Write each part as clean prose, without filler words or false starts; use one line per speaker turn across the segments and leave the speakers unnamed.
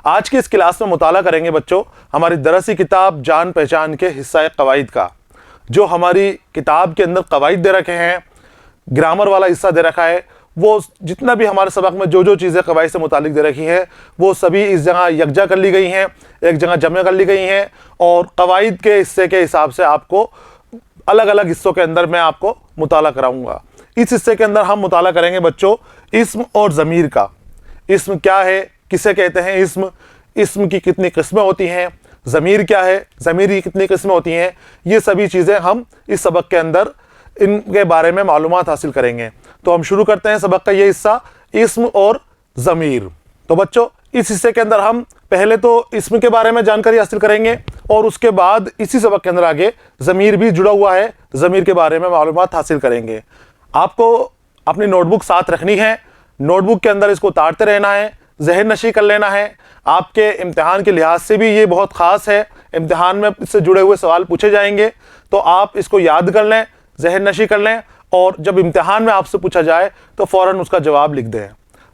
आज की इस क्लास में मुताला करेंगे बच्चों हमारी दरसी किताब जान पहचान के हिस्सा कवाइद का। जो हमारी किताब के अंदर कवाइद दे रखे हैं, ग्रामर वाला हिस्सा दे रखा है, वो जितना भी हमारे सबक में जो जो चीज़ें कवाइद से मुतालिक दे रखी हैं वो सभी इस जगह यकजा कर ली गई हैं, एक जगह जमा कर ली गई हैं। और कवाइद के हिस्से के हिसाब से आपको अलग अलग हिस्सों के अंदर मैं आपको मुताला कराऊंगा। इस हिस्से के अंदर हम मुताला करेंगे बच्चों इस्म और ज़मीर का। इस्म क्या है, किसे कहते हैं इस्म की कितनी किस्में होती हैं, ज़मीर क्या है, ज़मीर की कितनी किस्में होती हैं, ये सभी चीज़ें हम इस सबक के अंदर इनके बारे में मालूमात हासिल करेंगे। तो हम शुरू करते हैं सबक का ये हिस्सा, इस्म और ज़मीर। तो बच्चों इस हिस्से के अंदर हम पहले तो इस्म के बारे में जानकारी हासिल करेंगे और उसके बाद इसी सबक के अंदर आगे ज़मीर भी जुड़ा हुआ है, ज़मीर के बारे में मालूमात हासिल करेंगे। आपको अपनी नोटबुक साथ रखनी है, नोटबुक के अंदर इसको उतारते रहना है, जहन नशी कर लेना है। आपके इम्तिहान के लिहाज से भी ये बहुत ख़ास है, इम्तिहान में इससे जुड़े हुए सवाल पूछे जाएंगे, तो आप इसको याद कर लें, जहन नशी कर लें और जब इम्तिहान में आपसे पूछा जाए तो फ़ौरन उसका जवाब लिख दें।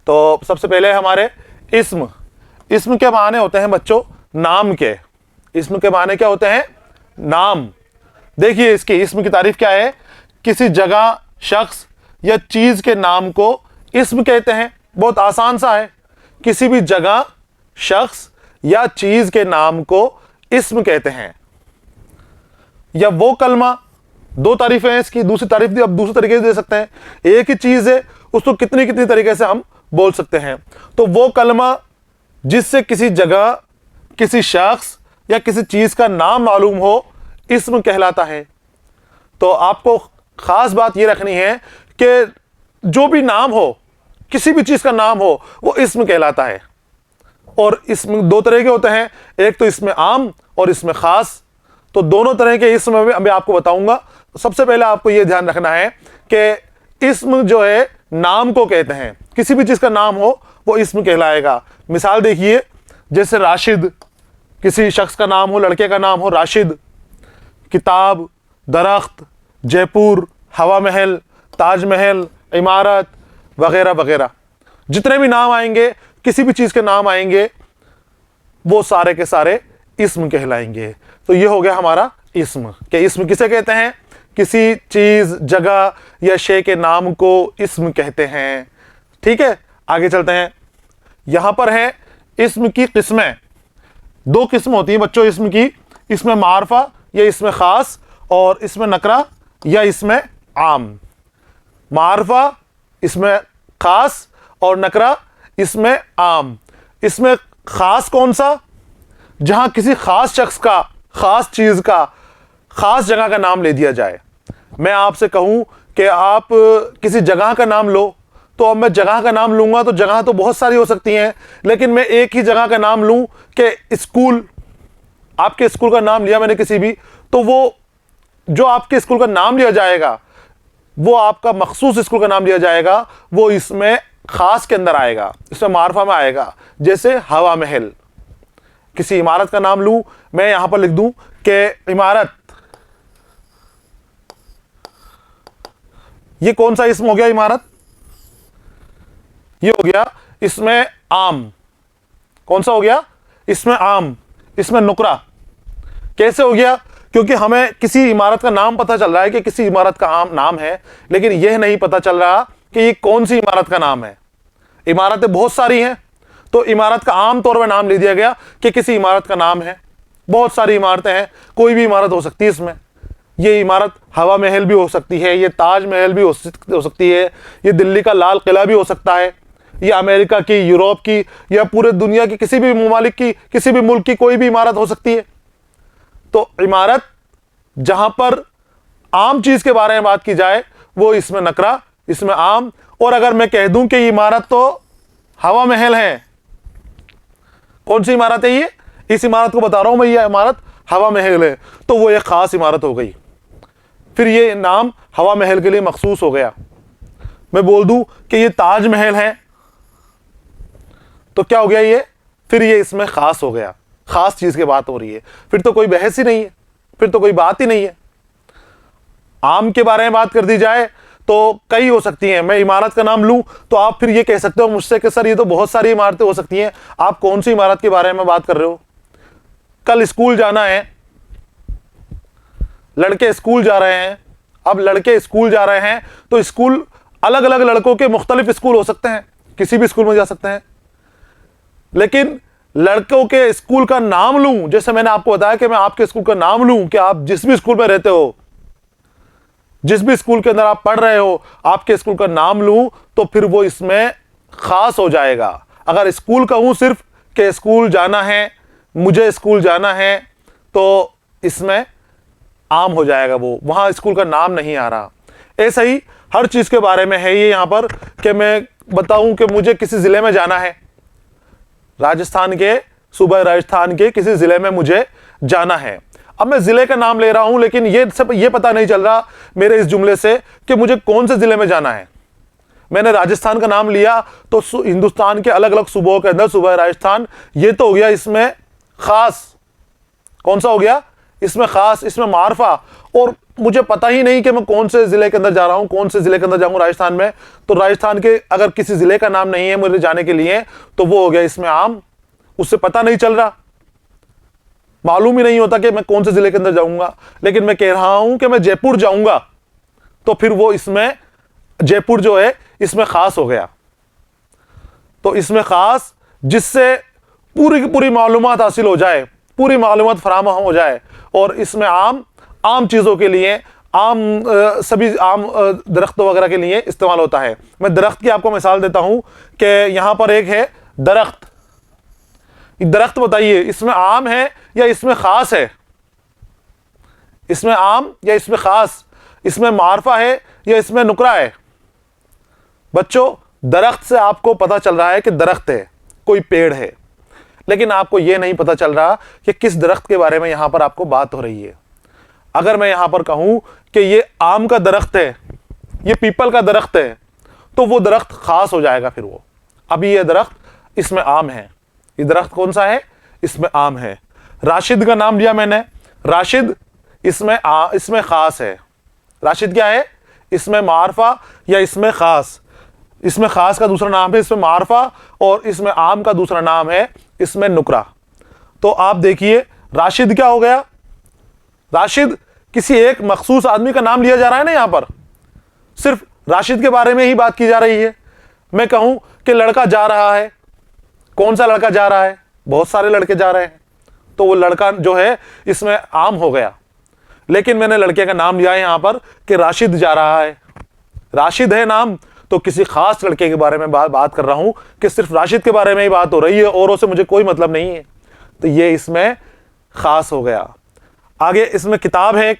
तो सबसे पहले हमारे इस्म के माने होते हैं बच्चों नाम के। इस्म के माने क्या होते हैं? नाम। देखिए इसकी इस्म की तारीफ क्या है, किसी जगह, शख्स या चीज़ के नाम को इस्म कहते हैं। बहुत आसान सा है, किसी भी जगह, शख्स या चीज़ के नाम को इस्म कहते हैं। या वो कलमा, दो तारीफें हैं इसकी, दूसरी तारीफ भी अब दूसरे तरीके से दे सकते हैं। एक ही चीज़ है उसको कितनी कितनी तरीके से हम बोल सकते हैं। तो वो कलमा जिससे किसी जगह, किसी शख्स या किसी चीज़ का नाम मालूम हो, इस्म कहलाता है। तो आपको ख़ास बात ये रखनी है कि जो भी नाम हो, किसी भी चीज़ का नाम हो, वो इस्म कहलाता है। और इसमें दो तरह के होते हैं, एक तो इसमें आम और इसमें ख़ास। तो दोनों तरह के इस्म में मैं आपको बताऊंगा। सबसे पहले आपको ये ध्यान रखना है कि इस्म जो है नाम को कहते हैं, किसी भी चीज़ का नाम हो वो इस्म कहलाएगा। मिसाल देखिए, जैसे राशिद, किसी शख्स का नाम हो, लड़के का नाम हो राशिद। किताब, दरख्त, जयपुर, हवा महल, ताजमहल, इमारत वगैरह वगैरह, जितने भी नाम आएंगे, किसी भी चीज़ के नाम आएंगे, वो सारे के सारे इस्म कहलाएंगे। तो ये हो गया हमारा इस्म। कि इस्म किसे कहते हैं? किसी चीज़, जगह या शे के नाम को इस्म कहते हैं। ठीक है, आगे चलते हैं। यहां पर है इस्म की किस्में। दो किस्म होती हैं बच्चों इस्म की, इसमें मारफा या इसमें ख़ास, और इसमें नकरा या इसमें आम। मारफा इसमें ख़ास और नकरा इसमें आम। इसमें ख़ास कौन सा? जहां किसी ख़ास शख्स का, ख़ास चीज़ का, ख़ास जगह का नाम ले दिया जाए। मैं आपसे कहूं कि आप किसी जगह का नाम लो, तो अब मैं जगह का नाम लूंगा तो जगह तो बहुत सारी हो सकती हैं, लेकिन मैं एक ही जगह का नाम लूं कि स्कूल, आपके स्कूल का नाम लिया मैंने किसी भी, तो वो जो आपके स्कूल का नाम लिया जाएगा, वो आपका मखसूस स्कूल का नाम लिया जाएगा, वो इसमें ख़ास के अंदर आएगा, इसमें मारफा में आएगा। जैसे हवा महल, किसी इमारत का नाम लूं, मैं यहां पर लिख दूं कि इमारत, ये कौन सा इस्म हो गया? इमारत। ये हो गया इसमें आम। कौन सा हो गया? इसमें आम। इसमें नुकरा। कैसे हो गया? क्योंकि हमें किसी इमारत का नाम पता चल रहा है कि किसी इमारत का आम नाम है, लेकिन यह नहीं पता चल रहा कि ये कौन सी इमारत का नाम है। इमारतें बहुत सारी हैं, तो इमारत का आम तौर पर नाम ले दिया गया कि किसी इमारत का नाम है। बहुत सारी इमारतें हैं, कोई भी इमारत हो सकती है इसमें। ये इमारत हवा महल भी हो सकती है, ये ताज महल भी हो सकती है, ये दिल्ली का लाल किला भी हो सकता है, ये अमेरिका की, यूरोप की या पूरे दुनिया की किसी भी ममालिक की, किसी भी मुल्क की कोई भी इमारत हो सकती है। तो इमारत जहां पर आम चीज के बारे में बात की जाए वो इसमें नकरा, इसमें आम। और अगर मैं कह दूं कि इमारत तो हवा महल है, कौन सी इमारत है ये? इस इमारत को बता रहा हूं मैं, ये इमारत हवा महल है, तो वो एक खास इमारत हो गई। फिर ये नाम हवा महल के लिए मखसूस हो गया। मैं बोल दूं कि ये ताज महल है, तो क्या हो गया ये? फिर ये इसमें खास हो गया, खास चीज की बात हो रही है, फिर तो कोई बहस ही नहीं है, फिर तो कोई बात ही नहीं है। आम के बारे में बात कर दी जाए तो कई हो सकती हैं। मैं इमारत का नाम लूं तो आप फिर ये कह सकते हो मुझसे कि सर ये तो बहुत सारी इमारतें हो सकती हैं, आप कौन सी इमारत के बारे में बात कर रहे हो। कल स्कूल जाना है, लड़के स्कूल जा रहे हैं। अब लड़के स्कूल जा रहे हैं तो स्कूल अलग अलग लड़कों के मुख्तलिफ स्कूल हो सकते हैं, किसी भी स्कूल में जा सकते हैं। लेकिन लड़कों के स्कूल का नाम लूं, जैसे मैंने आपको बताया कि मैं आपके स्कूल का नाम लूं कि आप जिस भी स्कूल में रहते हो, जिस भी स्कूल के अंदर आप पढ़ रहे हो, आपके स्कूल का नाम लूं तो फिर वो इसमें खास हो जाएगा। अगर स्कूल कहूं सिर्फ कि स्कूल जाना है, मुझे स्कूल जाना है, तो इसमें आम हो जाएगा, वो वहां स्कूल का नाम नहीं आ रहा। ऐसा ही हर चीज के बारे में है ये यहां पर कि मैं बताऊं कि मुझे किसी जिले में जाना है, राजस्थान के सूबा राजस्थान के किसी जिले में मुझे जाना है। अब मैं जिले का नाम ले रहा हूं, लेकिन ये पता नहीं चल रहा मेरे इस जुमले से कि मुझे कौन से जिले में जाना है। मैंने राजस्थान का नाम लिया तो हिंदुस्तान के अलग अलग सूबों के अंदर सूबा राजस्थान, ये तो हो गया इसमें खास। कौन सा हो गया इसमें खास, इसमें मारफा। और मुझे पता ही नहीं कि मैं कौन से जिले के अंदर जा रहा हूं, कौन से जिले के अंदर जाऊंगा राजस्थान में। तो राजस्थान के अगर किसी जिले का नाम नहीं है मुझे जाने के लिए, तो वो हो गया इसमें आम। उससे पता नहीं चल रहा, मालूम ही नहीं होता कि मैं कौन से जिले के अंदर जाऊंगा। लेकिन मैं कह रहा हूं कि मैं जयपुर जाऊंगा, तो फिर वो इसमें जयपुर जो है इसमें खास हो गया। तो इसमें खास, जिससे पूरी की पूरी मालूमात हासिल हो जाए, पूरी मालूमात फराहम हो जाए। और इसमें आम चीज़ों के लिए, सभी आम दरख्तों वगैरह के लिए इस्तेमाल होता है। मैं दरख्त की आपको मिसाल देता हूं कि यहां पर एक है दरख्त। दरख्त बताइए इसमें आम है या इसमें खास है? इसमें आम या इसमें खास? इसमें मारफा है या इसमें नुकरा है? बच्चों, दरख्त से आपको पता चल रहा है कि दरख्त है, कोई पेड़ है, लेकिन आपको यह नहीं पता चल रहा कि किस दरख्त के बारे में यहां पर आपको बात हो रही है। अगर मैं यहां पर कहूं कि ये आम का दरख्त है, ये पीपल का दरख्त है, तो वो दरख्त खास हो जाएगा। फिर वो अभी ये दरख्त इसमें आम है। ये दरख्त कौन सा है? इसमें आम है। राशिद का नाम लिया मैंने, राशिद इसमें खास है। राशिद क्या है? इसमें मारफा या इसमें खास? इसमें खास का दूसरा नाम है इसमें मारफा, और इसमें आम का दूसरा नाम है इसमें नुकरा। तो आप देखिए राशिद क्या हो गया? राशिद किसी एक मखसूस आदमी का नाम लिया जा रहा है ना, यहां पर सिर्फ राशिद के बारे में ही बात की जा रही है। मैं कहूं कि लड़का जा रहा है, कौन सा लड़का जा रहा है? बहुत सारे लड़के जा रहे हैं, तो वो लड़का जो है इसमें आम हो गया। लेकिन मैंने लड़के का नाम लिया है यहां पर कि राशिद जा रहा है। राशिद है नाम, तो किसी खास लड़के के बारे में बात कर रहा हूं कि सिर्फ राशिद के बारे में ही बात हो रही है, औरों से मुझे कोई मतलब नहीं है। तो ये इसमें खास हो गया। आगे इसमें किताब है।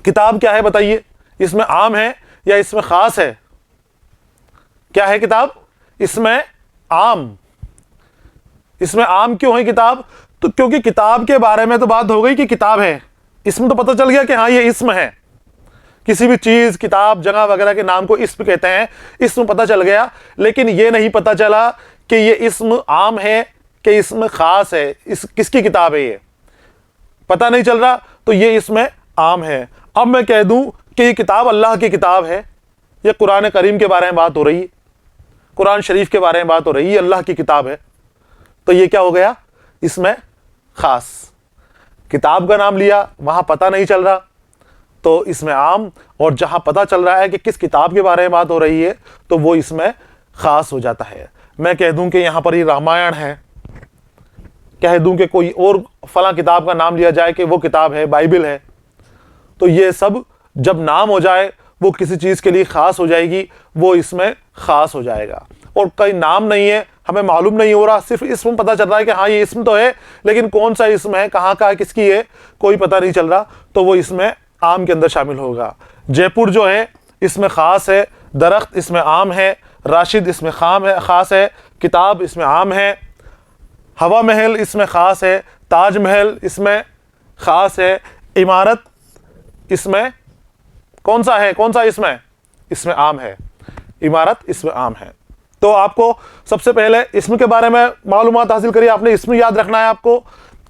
किताब क्या है बताइए? इसमें आम है या इसमें खास है? क्या है किताब? इसमें आम। इसमें आम क्यों है किताब? तो क्योंकि किताब के बारे में तो बात हो गई कि किताब है, इसमें तो पता चल गया कि हाँ ये इसम है। किसी भी चीज, किताब, जगह वगैरह के नाम को इस्म कहते हैं, इस्म पता चल गया। लेकिन ये नहीं पता चला कि ये इस्म आम है कि इसमें खास है, किसकी किताब है ये पता नहीं चल रहा, तो ये इसमें आम है। अब मैं कह दूं कि ये किताब अल्लाह की किताब है, ये कुरान करीम के बारे में बात हो रही है, कुरान शरीफ के बारे में बात हो रही है, अल्लाह की किताब है, तो ये क्या हो गया? इसमें खास। किताब का नाम लिया, वहां पता नहीं चल रहा, तो इसमें आम। और जहां पता चल रहा है कि किस किताब के बारे में बात हो रही है, तो वो इसमें खास हो जाता है। मैं कह दूं कि यहां पर ये रामायण है, कह दूं कि कोई और फला किताब का नाम लिया जाए कि वो किताब है, बाइबल है, तो ये सब जब नाम हो जाए वो किसी चीज के लिए खास हो जाएगी, वो इसमें खास हो जाएगा। और कई नाम नहीं है, हमें मालूम नहीं हो रहा, सिर्फ इसमें पता चल रहा है कि हाँ ये इसम तो है, लेकिन कौन सा इसम है, कहाँ का है, किसकी है, कोई पता नहीं चल रहा, तो वो इसमें आम के अंदर शामिल होगा। जयपुर जो है इसमें खास है, दरख्त इसमें आम है, राशिद इसमें खास है, किताब इसमें आम है, हवा महल इसमें खास है, ताजमहल इसमें खास है, इमारत इसमें कौन सा है, कौन सा इसमें आम है, इमारत इसमें आम है। तो आपको सबसे पहले इसम के बारे में मालूमात हासिल करिए। आपने इसम याद रखना है आपको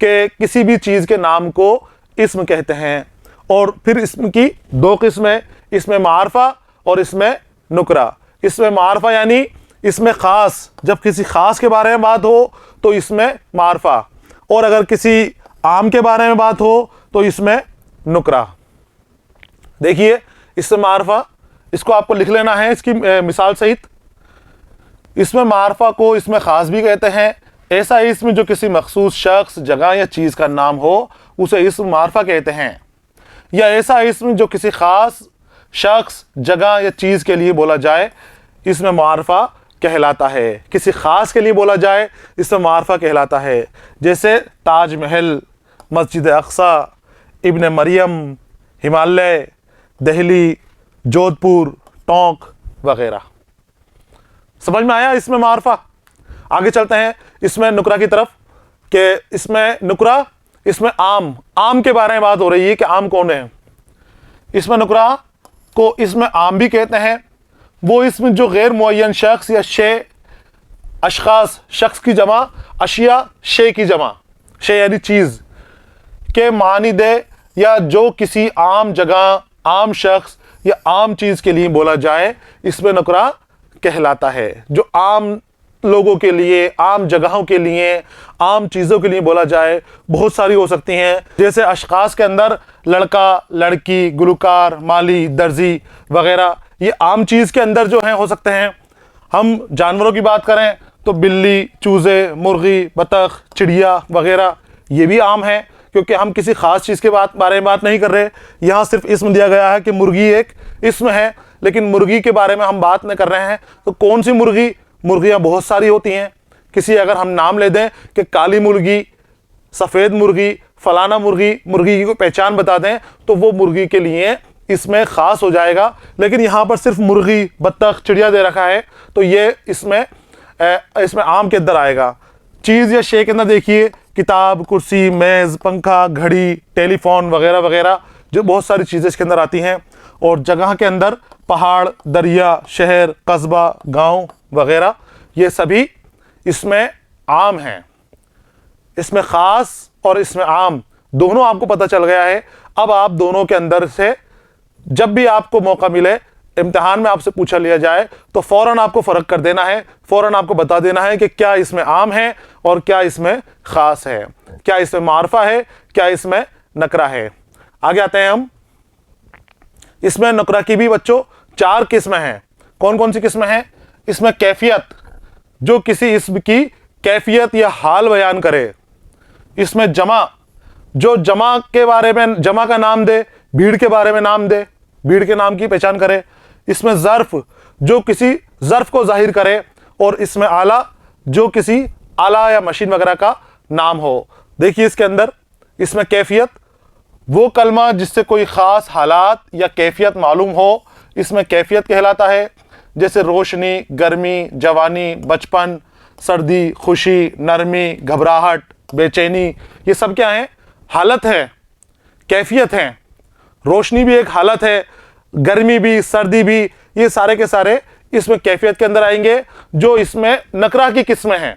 कि किसी भी चीज के नाम को इसम कहते हैं। और फिर इसम की दो किस्में, इसमें मारफा और इसमें नुकरा। इसमें मारफा यानी इसमें ख़ास, जब किसी ख़ास के बारे में बात हो तो इसमें मारफा, और अगर किसी आम के बारे में बात हो तो इसमें नुकरा। देखिए इसमें मारफा, इसको आपको लिख लेना है इसकी मिसाल सहित। इसमें मारफा को इसमें ख़ास भी कहते हैं। ऐसा इसम जो किसी मखसूस शख्स, जगह या चीज़ का नाम हो उसे इसम मारफा कहते हैं। या ऐसा इसम जो किसी ख़ास शख्स, जगह या चीज़ के लिए बोला जाए इसमें मारफा कहलाता है। किसी ख़ास के लिए बोला जाए इसमें मारफा कहलाता है। जैसे ताज महल, मस्जिद अक्सा, इब्न मरियम, हिमालय, दिल्ली, जोधपुर, टोंक वगैरह। समझ में आया इसमें मारफा। आगे चलते हैं इसमें नुकरा की तरफ, कि इसमें नुकरा, इसमें आम के बारे में बात हो रही है कि आम कौन है। इसमें नुकरा को इसमें आम भी कहते हैं। वो इसमें जो गैर मुअय्यन शख्स या शे, अशखास, शख्स की जमा, अशिया शे की जमा, शे यानी चीज़ के मानी दे, या जो किसी आम जगह, आम शख्स या आम चीज़ के लिए बोला जाए इसमें नुकरा कहलाता है। जो आम लोगों के लिए, आम जगहों के लिए, आम चीज़ों के लिए बोला जाए, बहुत सारी हो सकती हैं। जैसे अशखास के अंदर लड़का, लड़की, गुलकार, माली, दर्जी वगैरह, ये आम चीज़ के अंदर जो हैं हो सकते हैं। हम जानवरों की बात करें तो बिल्ली, चूज़े, मुर्गी, बतख, चिड़िया वगैरह, ये भी आम है, क्योंकि हम किसी ख़ास चीज़ के बारे में बात नहीं कर रहे। यहाँ सिर्फ इसम दिया गया है कि मुर्गी एक इसम है, लेकिन मुर्गी के बारे में हम बात नहीं कर रहे हैं। तो कौन सी मुर्गी? मुर्गियाँ बहुत सारी होती हैं। किसी अगर हम नाम ले दें कि काली मुर्गी, सफ़ेद मुर्गी, फलाना मुर्गी, मुर्गी की कोई पहचान बता दें तो वो मुर्गी के लिए इसमें ख़ास हो जाएगा। लेकिन यहाँ पर सिर्फ मुर्गी, बत्तख, चिड़िया दे रखा है, तो ये इसमें आम के अंदर आएगा। चीज़ या शे के अंदर देखिए किताब, कुर्सी, मेज़, पंखा, घड़ी, टेलीफोन वगैरह वगैरह, जो बहुत सारी चीज़ें इसके अंदर आती हैं। और जगह के अंदर पहाड़, दरिया, शहर, कस्बा, गांव वगैरह, ये सभी इसमें आम हैं। इसमें ख़ास और इसमें आम दोनों आपको पता चल गया है। अब आप दोनों के अंदर से जब भी आपको मौका मिले, इम्तिहान में आपसे पूछा लिया जाए, तो फ़ौरन आपको फ़र्क कर देना है, फ़ौरन आपको बता देना है कि क्या इसमें आम है और क्या इसमें ख़ास है, क्या इसमें मारफा है, क्या इसमें नकरा है। आगे आते हैं हम। इसमें नकरा की भी बच्चों 4 किस्में हैं। कौन कौन सी किस्में हैं? इसमें कैफियत, जो किसी इसम की कैफियत या हाल बयान करे। इसमें जमा, जो जमा के बारे में, जमा का नाम दे, भीड़ के बारे में नाम दे, भीड़ के नाम की पहचान करे। इसमें ज़र्फ, जो किसी ज़र्फ को जाहिर करे। और इसमें आला, जो किसी आला या मशीन वगैरह का नाम हो। देखिए इसके अंदर, इसमें कैफियत, वो कलमा जिससे कोई ख़ास हालात या कैफियत मालूम हो, इसमें कैफियत कहलाता है। जैसे रोशनी, गर्मी, जवानी, बचपन, सर्दी, खुशी, नरमी, घबराहट, बेचैनी, ये सब क्या है? हालत है, कैफियत है। रोशनी भी एक हालत है, गर्मी भी, सर्दी भी, ये सारे के सारे इसमें कैफियत के अंदर आएंगे, जो इसमें नकरा की किस्में हैं।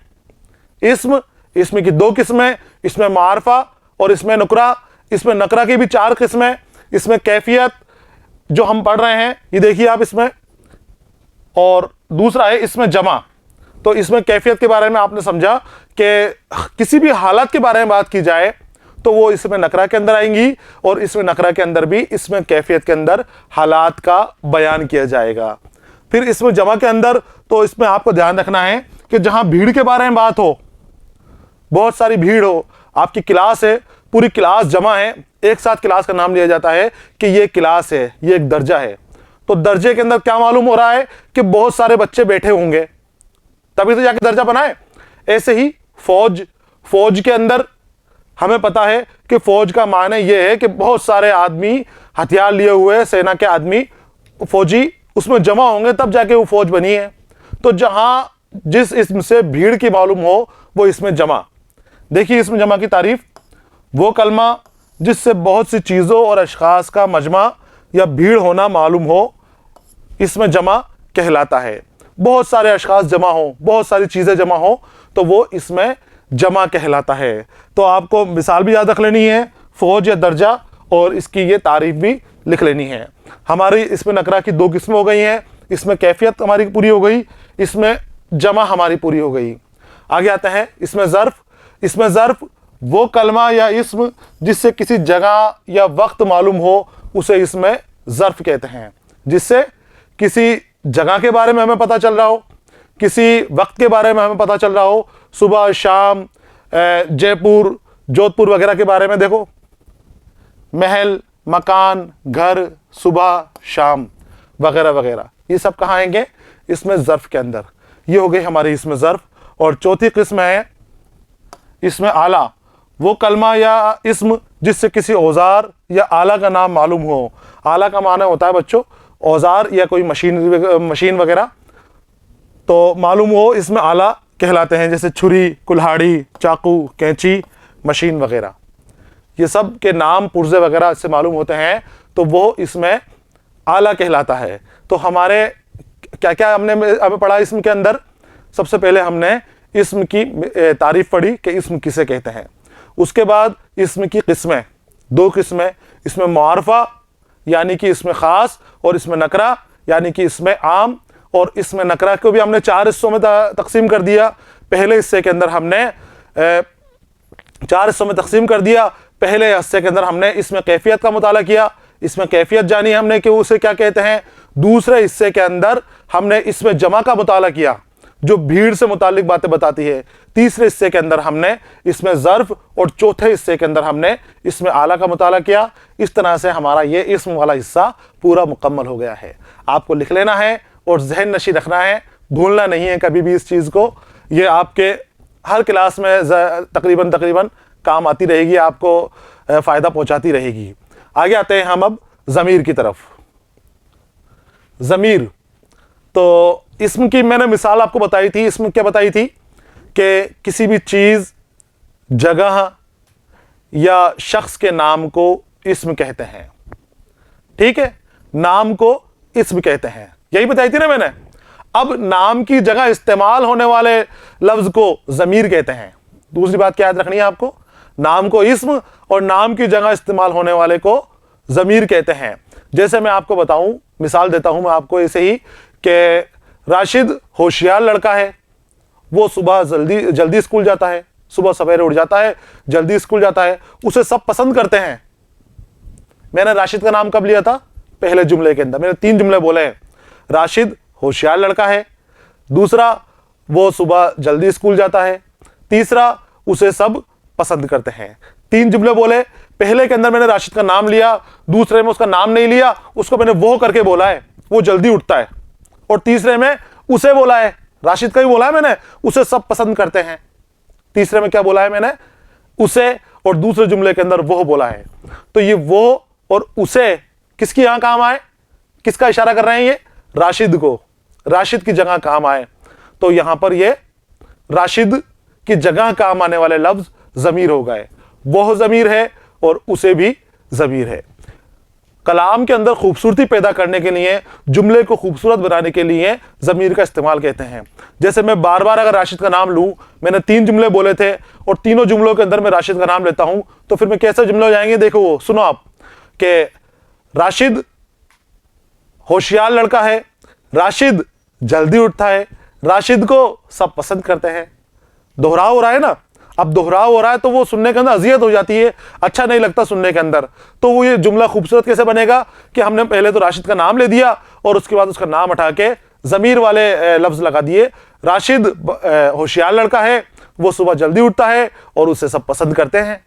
इसमें की 2 किस्में, इसमें मारफा और इसमें नुकरा। इसमें नकरा की भी 4 किस्में। इसमें कैफियत जो हम पढ़ रहे हैं, ये देखिए आप इसमें, और दूसरा है इसमें जमा। तो इसमें कैफियत के बारे में आपने समझा कि किसी भी हालत के बारे में बात की जाए तो वो इसमें नकरा के अंदर आएंगी, और इसमें नकरा के अंदर भी इसमें कैफियत के अंदर हालात का बयान किया जाएगा। फिर इसमें जमा के अंदर, तो इसमें आपको ध्यान रखना है कि जहां भीड़ के बारे में बात हो, बहुत सारी भीड़ हो, आपकी क्लास है, पूरी क्लास जमा है, एक साथ क्लास का नाम लिया जाता है कि ये क्लास है, ये एक दर्जा है। तो दर्जे के अंदर क्या मालूम हो रहा है कि बहुत सारे बच्चे बैठे होंगे, तभी तो जाके दर्जा बना है। ऐसे ही फौज के अंदर हमें पता है कि फौज का माने ये है कि बहुत सारे आदमी हथियार लिए हुए, सेना के आदमी, फौजी उसमें जमा होंगे, तब जाके वो फौज बनी है। तो जहां जिस इसम से भीड़ की मालूम हो वो इसमें जमा। देखिए इसमें जमा की तारीफ, वो कलमा जिससे बहुत सी चीज़ों और अशखास का मजमा या भीड़ होना मालूम हो, इसमें जमा कहलाता है। बहुत सारे अशखास जमा हो, बहुत सारी चीज़ें जमा हो, तो वो इसमें जमा कहलाता है। तो आपको मिसाल भी याद रख लेनी है, फौज या दर्जा, और इसकी ये तारीफ भी लिख लेनी है। हमारी इसमें नकरा की 2 किस्में हो गई हैं, इसमें कैफियत हमारी पूरी हो गई, इसमें जमा हमारी पूरी हो गई। आगे आते हैं इसमें ज़र्फ़। इसमें ज़र्फ़ वो कलमा या इस्म जिससे किसी जगह या वक्त मालूम हो, उसे इसमें ज़र्फ़ कहते हैं। जिससे किसी जगह के बारे में हमें पता चल रहा हो, किसी वक्त के बारे में हमें पता चल रहा हो, सुबह शाम, जयपुर जोधपुर वगैरह के बारे में। देखो, महल, मकान, घर, सुबह शाम वगैरह वगैरह, ये सब कहाँ आएंगे? इसमें ज़र्फ़ के अंदर। ये हो गई हमारी इसमें ज़र्फ़। और चौथी किस्म है इसमें आला। वो कलमा या इस्म जिससे किसी औजार या आला का नाम मालूम हो। आला का माना होता है बच्चों औजार या कोई मशीन वगैरह, तो मालूम हो, इसमें आला कहलाते हैं। जैसे छुरी, कुल्हाड़ी, चाकू, कैंची, मशीन वगैरह, ये सब के नाम पुर्जे वगैरह से मालूम होते हैं, तो वो इसमें आला कहलाता है। तो हमारे क्या क्या हमने पढ़ा इसम के अंदर? सबसे पहले हमने इसम की तारीफ पढ़ी कि इसम किसे कहते हैं। उसके बाद इसम की किस्में, 2 किस्में, इसमें मुआरफा यानी कि इसमें ख़ास, और इसमें नकरा यानी कि इसमें आम। और इसमें नकरा को भी हमने 4 हिस्सों में तकसीम कर दिया। पहले हिस्से के अंदर हमने 4 हिस्सों में तकसीम कर दिया। पहले हिस्से के अंदर हमने इसमें कैफियत का मुताला किया, इसमें कैफियत जानी हमने कि उसे क्या कहते हैं। दूसरे हिस्से के अंदर हमने इसमें जमा का मुताला किया जो भीड़ से मुतालिक बातें बताती है। तीसरे हिस्से के अंदर हमने इसमें ज़र्फ़, और चौथे हिस्से के अंदर हमने इसमें आला का मुताला किया। इस तरह से हमारा ये इस्म वाला हिस्सा पूरा मुकम्मल हो गया है। आपको लिख लेना है और जहन नशी रखना है, भूलना नहीं है कभी भी इस चीज़ को। ये आपके हर क्लास में तकरीबन काम आती रहेगी, आपको फ़ायदा पहुँचाती रहेगी। आगे आते हैं हम अब ज़मीर की तरफ। ज़मीर, तो इस्म की मैंने मिसाल आपको बताई थी। इसमें क्या बताई थी कि किसी भी चीज़, जगह या शख्स के नाम को इस्म कहते हैं। ठीक है, नाम को इस्म कहते हैं, यही बताई थी ना मैंने। अब नाम की जगह इस्तेमाल होने वाले लफ्ज़ को ज़मीर कहते हैं। दूसरी बात क्या याद रखनी है आपको? नाम को इस्म और नाम की जगह इस्तेमाल होने वाले को ज़मीर कहते हैं। जैसे मैं आपको बताऊं, मिसाल देता हूं मैं आपको ऐसे ही कि राशिद होशियार लड़का है, वो सुबह जल्दी स्कूल जाता है, सुबह सवेरे उठ जाता है, जल्दी स्कूल जाता है, उसे सब पसंद करते हैं। मैंने राशिद का नाम कब लिया था? पहले जुमले के अंदर मैंने 3 जुमले बोले हैं। राशिद होशियार लड़का है, दूसरा वो सुबह जल्दी स्कूल जाता है, तीसरा उसे सब पसंद करते हैं। 3 जुमले बोले। पहले के अंदर मैंने राशिद का नाम लिया, दूसरे में उसका नाम नहीं लिया, उसको मैंने वो करके बोला है, वो जल्दी उठता है। और तीसरे में उसे बोला है, राशिद का ही बोला है मैंने, उसे सब पसंद करते हैं। तीसरे में क्या बोला है मैंने? उसे, और दूसरे जुमले के अंदर वो बोला है। तो ये वो और उसे किसकी यहां काम आए? किसका इशारा कर रहे हैं ये? राशिद को, राशिद की जगह काम आए। तो यहां पर ये राशिद की जगह काम आने वाले लफ्ज ज़मीर हो गए। वह ज़मीर है और उसे भी ज़मीर है। कलाम के अंदर खूबसूरती पैदा करने के लिए, जुमले को खूबसूरत बनाने के लिए ज़मीर का इस्तेमाल कहते हैं। जैसे मैं बार बार अगर राशिद का नाम लूँ, मैंने 3 जुमले बोले थे और तीनों जुमलों के अंदर मैं राशिद का नाम लेता हूँ, तो फिर मैं कैसे जुमले हो जाएंगे? देखो वो सुनो आप, कि राशिद होशियार लड़का है, राशिद जल्दी उठता है, राशिद को सब पसंद करते हैं। दोहराव हो रहा है ना। अब दोहराव हो रहा है तो वो सुनने के अंदर अजियत हो जाती है, अच्छा नहीं लगता सुनने के अंदर। तो वो ये जुमला खूबसूरत कैसे बनेगा कि हमने पहले तो राशिद का नाम ले दिया और उसके बाद उसका नाम हटा के ज़मीर वाले लफ्ज़ लगा दिए। राशिद होशियार लड़का है, वो सुबह जल्दी उठता है और उसे सब पसंद करते हैं।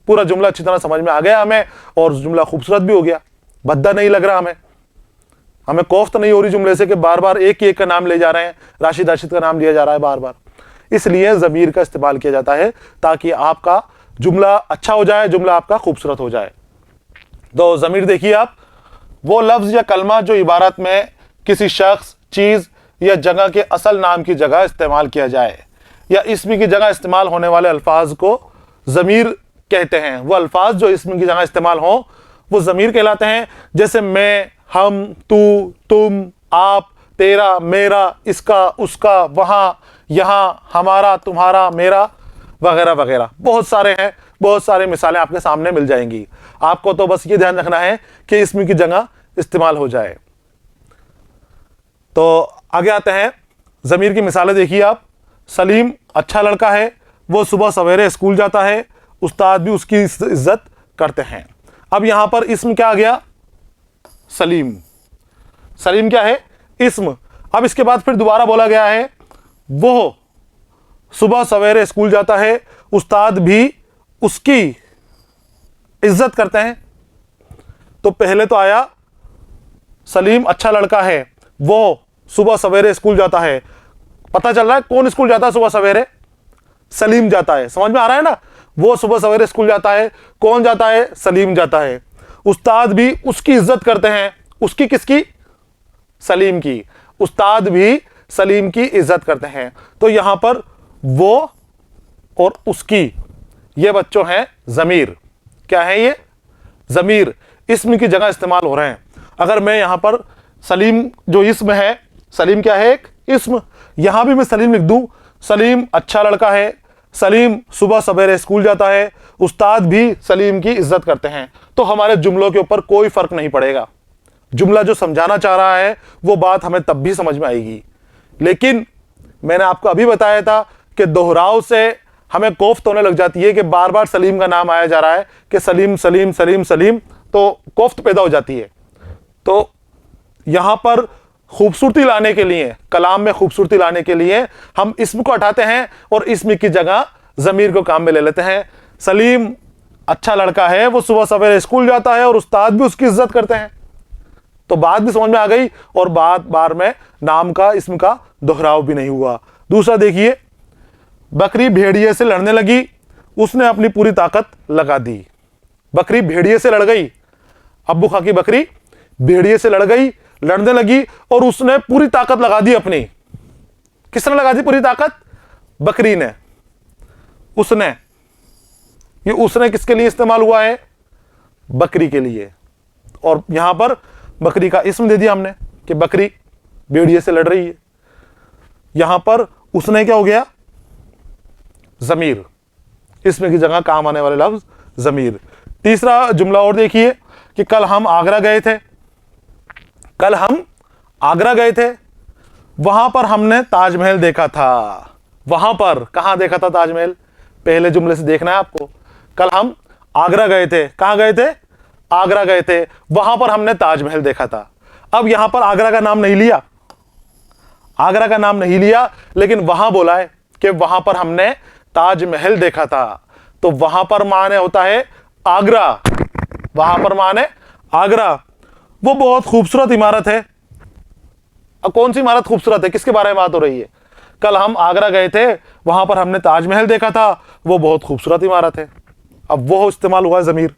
पूरा जुमला अच्छी तरह समझ में आ गया हमें और जुमला खूबसूरत भी हो गया, भद्दा नहीं लग रहा हमें कोफ्त नहीं हो रही जुमले से कि बार बार एक ही एक का नाम ले जा रहे हैं, राशिद का नाम लिया जा रहा है बार बार। इसलिए ज़मीर का इस्तेमाल किया जाता है ताकि आपका जुमला अच्छा हो जाए, जुमला आपका खूबसूरत हो जाए। तो ज़मीर देखिए आप, वो लफ्ज़ या कलमा जो इबारत में किसी शख्स, चीज़ या जगह के असल नाम की जगह इस्तेमाल किया जाए या इस्म की जगह इस्तेमाल होने वाले अल्फाज को ज़मीर कहते हैं। वो अल्फाज जो इस्म की जगह इस्तेमाल हों वो ज़मीर कहलाते हैं। जैसे मैं, हम, तू, तुम, आप, तेरा, मेरा, इसका, उसका, वहाँ, यहाँ, हमारा, तुम्हारा, मेरा वगैरह वगैरह बहुत सारे हैं, बहुत सारे मिसालें आपके सामने मिल जाएंगी। आपको तो बस ये ध्यान रखना है कि इस्म की जगह इस्तेमाल हो जाए। तो आगे आते हैं, ज़मीर की मिसालें देखिए आप। सलीम अच्छा लड़का है, वो सुबह सवेरे स्कूल जाता है, उस्ताद भी उसकी इज्जत करते हैं। अब यहां पर इस्म क्या आ गया? सलीम। सलीम क्या है? इस्म। अब इसके बाद फिर दोबारा बोला गया है, वो सुबह सवेरे स्कूल जाता है, उस्ताद भी उसकी इज्जत करते हैं। तो पहले तो आया सलीम अच्छा लड़का है, वो सुबह सवेरे स्कूल जाता है। पता चल रहा है कौन स्कूल जाता है सुबह सवेरे? सलीम जाता है। समझ में आ रहा है ना? वो सुबह सवेरे स्कूल जाता है, कौन जाता है? सलीम जाता है। उस्ताद भी उसकी इज्जत करते हैं। उसकी किसकी? सलीम की। उस्ताद भी सलीम की इज्जत करते हैं। तो यहां पर वो और उसकी, ये बच्चों हैं ज़मीर। क्या है ये? ज़मीर इस्म की जगह इस्तेमाल हो रहे हैं। अगर मैं यहां पर सलीम जो इस्म है, सलीम क्या है? एक इस्म। यहां भी मैं सलीम लिख दूं, सलीम अच्छा लड़का है, सलीम सुबह सवेरे स्कूल जाता है, उस्ताद भी सलीम की इज्जत करते हैं, तो हमारे जुमलों के ऊपर कोई फर्क नहीं पड़ेगा। जुमला जो समझाना चाह रहा है वो बात हमें तब भी समझ में आएगी। लेकिन मैंने आपको अभी बताया था कि दोहराव से हमें कोफ्त होने लग जाती है कि बार बार सलीम का नाम आया जा रहा है कि सलीम सलीम सलीम सलीम, तो कोफ्त पैदा हो जाती है। तो यहां पर खूबसूरती लाने के लिए, कलाम में खूबसूरती लाने के लिए हम इस्म को हटाते हैं और इस्म की जगह ज़मीर को काम में ले लेते हैं। सलीम अच्छा लड़का है, वो सुबह सवेरे स्कूल जाता है और उस्ताद भी उसकी इज्जत करते हैं। तो बात भी समझ में आ गई और बात बार में नाम का इस्म का दोहराव भी नहीं हुआ। दूसरा देखिए, बकरी भेड़िए से लड़ने लगी, उसने अपनी पूरी ताकत लगा दी। बकरी भेड़िए से लड़ गई, अब्बू खा की बकरी भेड़िए से लड़ गई, लड़ने लगी और उसने पूरी ताकत लगा दी अपनी। किसने लगा दी पूरी ताकत? बकरी ने। उसने, ये उसने किसके लिए इस्तेमाल हुआ है? बकरी के लिए। और यहां पर बकरी का इस्म दे दिया हमने कि बकरी भेड़िए से लड़ रही है। यहां पर उसने क्या हो गया? ज़मीर। इसमें की जगह काम आने वाले लफ्ज ज़मीर। तीसरा जुमला और देखिए कि कल हम आगरा गए थे। कल हम आगरा गए थे, वहां पर हमने ताजमहल देखा था। वहां पर कहां देखा था ताजमहल? पहले जुमले से देखना है आपको। कल हम आगरा गए थे, कहां गए थे? आगरा गए थे, वहां पर हमने ताजमहल देखा था। अब यहां पर आगरा का नाम नहीं लिया, आगरा का नाम नहीं लिया, लेकिन वहां बोला है कि वहां पर हमने ताजमहल देखा था। तो वहां पर माने होता है आगरा। वहां पर माने आगरा। वो बहुत खूबसूरत इमारत है। अब कौन सी इमारत खूबसूरत है? किसके बारे में बात हो रही है? कल हम आगरा गए थे, वहां पर हमने ताजमहल देखा था, वो बहुत खूबसूरत इमारत है। अब वो इस्तेमाल हुआ है ज़मीर,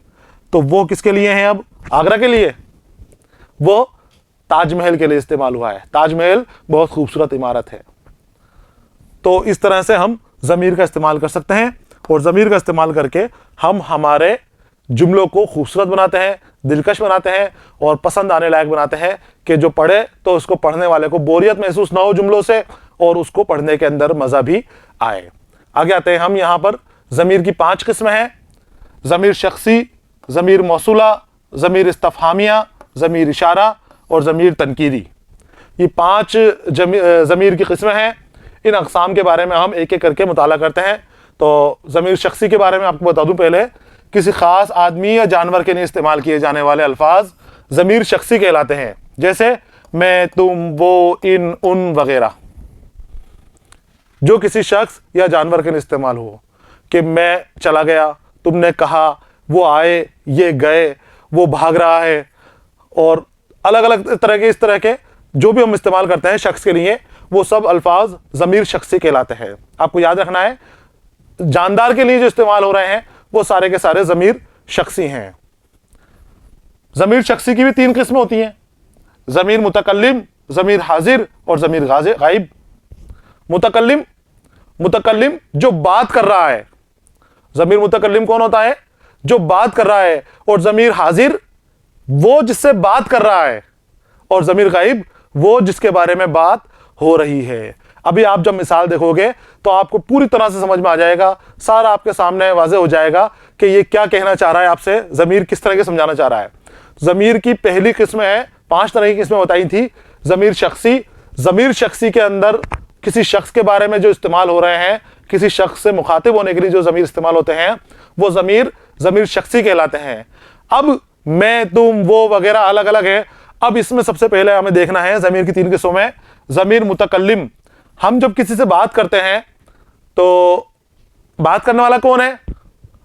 तो वो किसके लिए है? अब आगरा के लिए, वो ताजमहल के लिए इस्तेमाल हुआ है। ताजमहल बहुत खूबसूरत इमारत है। तो इस तरह से हम ज़मीर का इस्तेमाल कर सकते हैं और ज़मीर का इस्तेमाल करके हम हमारे जुमलों को खूबसूरत बनाते हैं, दिलकश बनाते हैं और पसंद आने लायक बनाते हैं कि जो पढ़े तो उसको पढ़ने वाले को बोरियत महसूस ना हो जुमलों से और उसको पढ़ने के अंदर मज़ा भी आए। आगे आते हैं हम। यहाँ पर ज़मीर की 5 किस्में हैं: ज़मीर शख्सी, ज़मीर मौसूला, ज़मीर इस्तफ़हामिया, ज़मीर इशारा और ज़मीर तनकीरी। ये 5 ज़मीर की किस्में हैं। इन अक़साम के बारे में हम एक एक करके मुताला करते हैं। तो ज़मीर शख्सी के बारे में आपको बता दूं, पहले किसी ख़ास आदमी या जानवर के लिए इस्तेमाल किए जाने वाले अल्फाज ज़मीर शख्सी कहलाते हैं। जैसे मैं, तुम, वो, इन, उन वगैरह। जो किसी शख्स या जानवर के लिए इस्तेमाल हो, कि मैं चला गया, तुमने कहा, वो आए, ये गए, वो भाग रहा है, और अलग अलग तरह के, इस तरह के जो भी हम इस्तेमाल करते हैं शख्स के लिए, वो सब अल्फाज ज़मीर शख्सी कहलाते हैं। आपको याद रखना है, जानदार के लिए जो इस्तेमाल हो रहे हैं वो सारे के सारे ज़मीर शख्सी हैं। ज़मीर शख्सी की भी 3 किस्में होती हैं: ज़मीर मुतकल्लिम, ज़मीर हाजिर और ज़मीर गायब। मुतकल्लिम, मुतकल्लिम जो बात कर रहा है। ज़मीर मुतकल्लिम कौन होता है? जो बात कर रहा है। और ज़मीर हाजिर वो जिससे बात कर रहा है, और ज़मीर गायब वो जिसके बारे में बात हो रही है। अभी आप जब मिसाल देखोगे तो आपको पूरी तरह से समझ में आ जाएगा, सारा आपके सामने वाज़ेह हो जाएगा कि ये क्या कहना चाह रहा है आपसे, ज़मीर किस तरह के समझाना चाह रहा है। ज़मीर की पहली किस्म है, 5 तरह की किस्में बताई थी। ज़मीर शख्सी, ज़मीर शख्सी के अंदर किसी शख्स के बारे में जो इस्तेमाल हो रहे हैं, किसी शख्स से मुखातिब होने के लिए जो ज़मीर इस्तेमाल होते हैं, वो ज़मीर शख्सी कहलाते हैं। अब मैं, तुम, वो वगैरह अलग अलग है। अब इसमें सबसे पहले हमें देखना है ज़मीर की 3 किस्मों में ज़मीर मुतकल्लिम। हम जब किसी से बात करते हैं तो बात करने वाला कौन है?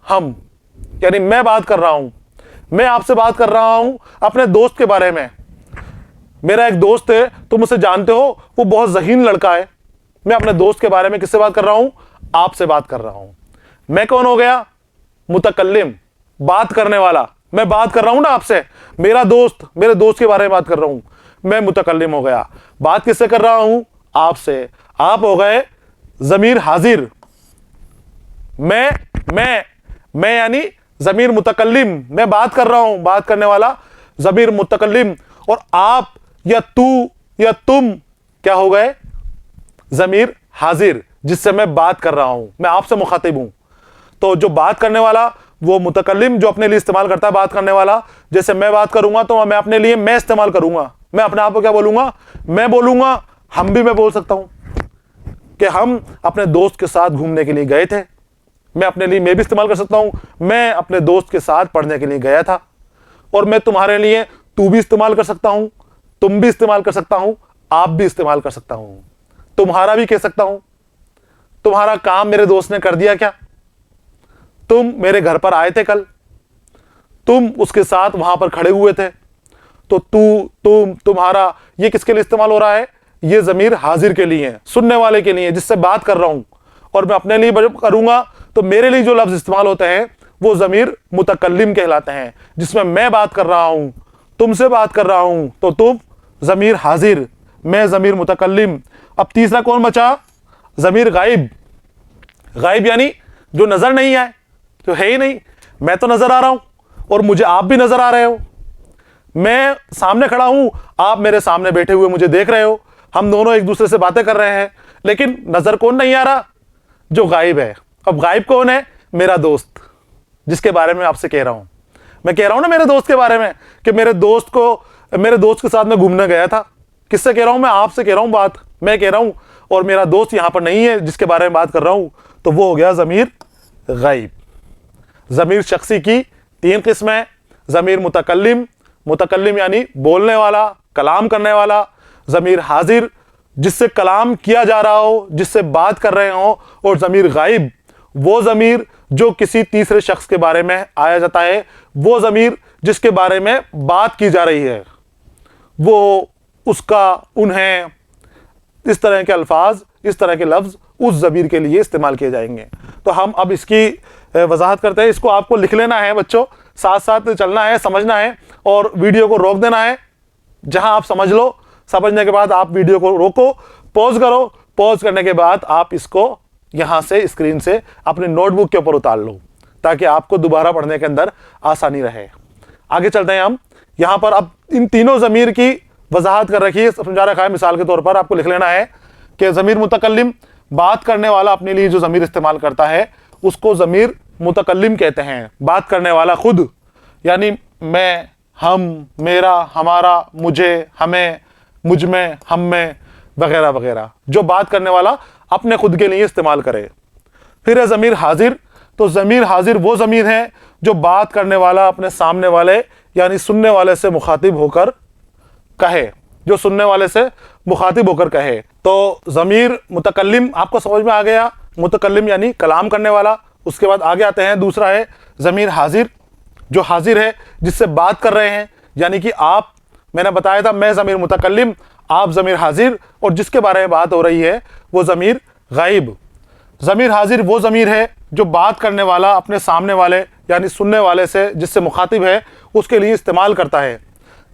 हम, यानी मैं बात कर रहा हूं, मैं आपसे बात कर रहा हूं अपने दोस्त के बारे में। मेरा एक दोस्त है, तुम उसे जानते हो, वो बहुत ज़हीन लड़का है। मैं अपने दोस्त के बारे में किससे बात कर रहा हूं? आपसे बात कर रहा हूं। मैं कौन हो गया? मुतकल्लिम, बात करने वाला। मैं बात कर रहा हूं ना आपसे, मेरा दोस्त, मेरे दोस्त के बारे में बात कर रहा हूं, मैं मुतकल्लिम हो गया। बात किससे कर रहा हूं? आपसे। आप हो गए ज़मीर हाजिर। मैं यानी ज़मीर मुतकल्लिम, मैं बात कर रहा हूं, बात करने वाला ज़मीर मुतकल्लिम। और आप या तू या तुम क्या हो गए? ज़मीर हाजिर, जिससे मैं बात कर रहा हूं, मैं आपसे मुखातिब हूं। तो जो बात करने वाला वो मुतकल्लिम, जो अपने लिए इस्तेमाल करता है बात करने वाला। जैसे मैं बात करूंगा तो मैं अपने लिए मैं इस्तेमाल करूंगा, मैं अपने आप को क्या बोलूंगा? मैं बोलूंगा। हम भी मैं बोल सकता हूं कि हम अपने दोस्त के साथ घूमने के लिए गए थे। मैं अपने लिए मैं भी इस्तेमाल कर सकता हूं, मैं अपने दोस्त के साथ पढ़ने के लिए गया था। और मैं तुम्हारे लिए तू भी इस्तेमाल कर सकता हूं, तुम भी इस्तेमाल कर सकता हूं, आप भी इस्तेमाल कर सकता हूं, तुम्हारा भी कह सकता हूं। तुम्हारा काम मेरे दोस्त ने कर दिया क्या? तुम मेरे घर पर आए थे कल, तुम उसके साथ वहां पर खड़े हुए थे। तो तू, तुम, तुम्हारा, ये किसके लिए इस्तेमाल हो रहा है? ये ज़मीर हाजिर के लिए है, सुनने वाले के लिए, जिससे बात कर रहा हूं। और मैं अपने लिए करूंगा तो मेरे लिए जो लफ्ज इस्तेमाल होते हैं वो ज़मीर मुतकल्लिम कहलाते हैं, जिसमें मैं बात कर रहा हूं, तुमसे बात कर रहा हूं, तो तुम ज़मीर हाजिर, मैं ज़मीर मुतकल्लिम। अब तीसरा कौन बचा? ज़मीर गायब। गायब यानी जो नजर नहीं आए, तो है ही नहीं। मैं तो नजर आ रहा हूं और मुझे आप भी नजर आ रहे हो। मैं सामने खड़ा हूं, आप मेरे सामने बैठे हुए मुझे देख रहे हो, हम दोनों एक दूसरे से बातें कर रहे हैं, लेकिन नजर कौन नहीं आ रहा? जो गायब है। अब गायब कौन है? मेरा दोस्त, जिसके बारे में आपसे कह रहा हूं। मैं कह रहा हूं ना मेरे दोस्त के बारे में, कि मेरे दोस्त के साथ मैं घूमने गया था। किससे कह रहा हूं? मैं आपसे कह रहा हूं बात, मैं कह रहा हूं, और मेरा दोस्त यहां पर नहीं है जिसके बारे में बात कर रहा हूं। तो वो हो गया ज़मीर गायब। ज़मीर शख्सी की 3 किस्में: ज़मीर मुतकल्लिम, मुतकल्लिम यानी बोलने वाला, कलाम करने वाला। ज़मीर हाजिर, जिससे कलाम किया जा रहा हो, जिससे बात कर रहे हो। और ज़मीर गायब, वो ज़मीर जो किसी तीसरे शख्स के बारे में आया जाता है, वो ज़मीर जिसके बारे में बात की जा रही है, वो, उसका, उन्हें, इस तरह के अल्फाज, इस तरह के लफ्ज़ उस ज़मीर के लिए इस्तेमाल किए जाएंगे। तो हम अब इसकी वजाहत करते हैं। इसको आपको लिख लेना है बच्चों, साथ साथ चलना है, समझना है, और वीडियो को रोक देना है। जहां आप समझ लो, समझने के बाद आप वीडियो को रोको, पॉज करो, पॉज करने के बाद आप इसको यहां से स्क्रीन से अपने नोटबुक के ऊपर उतार लो, ताकि आपको दोबारा पढ़ने के अंदर आसानी रहे। आगे चलते हैं हम। यहां पर अब इन तीनों ज़मीर की वजाहत कर रखी है, समझा रखा है। मिसाल के तौर पर आपको लिख लेना है कि ज़मीर मुतकल्लिम, बात करने वाला अपने लिए जो ज़मीर इस्तेमाल करता है उसको ज़मीर मुतकल्लिम कहते हैं। बात करने वाला खुद, यानी मैं, हम, मेरा, हमारा, मुझे, हमें, मुझ में, हम में, वगैरह वगैरह, जो बात करने वाला अपने खुद के लिए इस्तेमाल करे। फिर है ज़मीर हाजिर। तो ज़मीर हाजिर वो ज़मीर है जो बात करने वाला अपने सामने वाले यानी सुनने वाले से मुखातिब होकर कहे, जो सुनने वाले से मुखातिब होकर कहे। तो ज़मीर मुतकल्लिम आपको समझ में आ गया, मुतकल्लिम यानी कलाम करने वाला। उसके बाद आगे आते हैं, दूसरा है ज़मीर हाजिर, जो हाजिर है, जिससे बात कर रहे हैं, यानी कि आप, मैंने बताया था मैं ज़मीर मुतकल्लिम, आप ज़मीर हाजिर, और जिसके बारे में बात हो रही है वो ज़मीर गायब। ज़मीर हाजिर वो ज़मीर है जो बात करने वाला अपने सामने वाले यानी सुनने वाले से, जिससे मुखातिब है, उसके लिए इस्तेमाल करता है।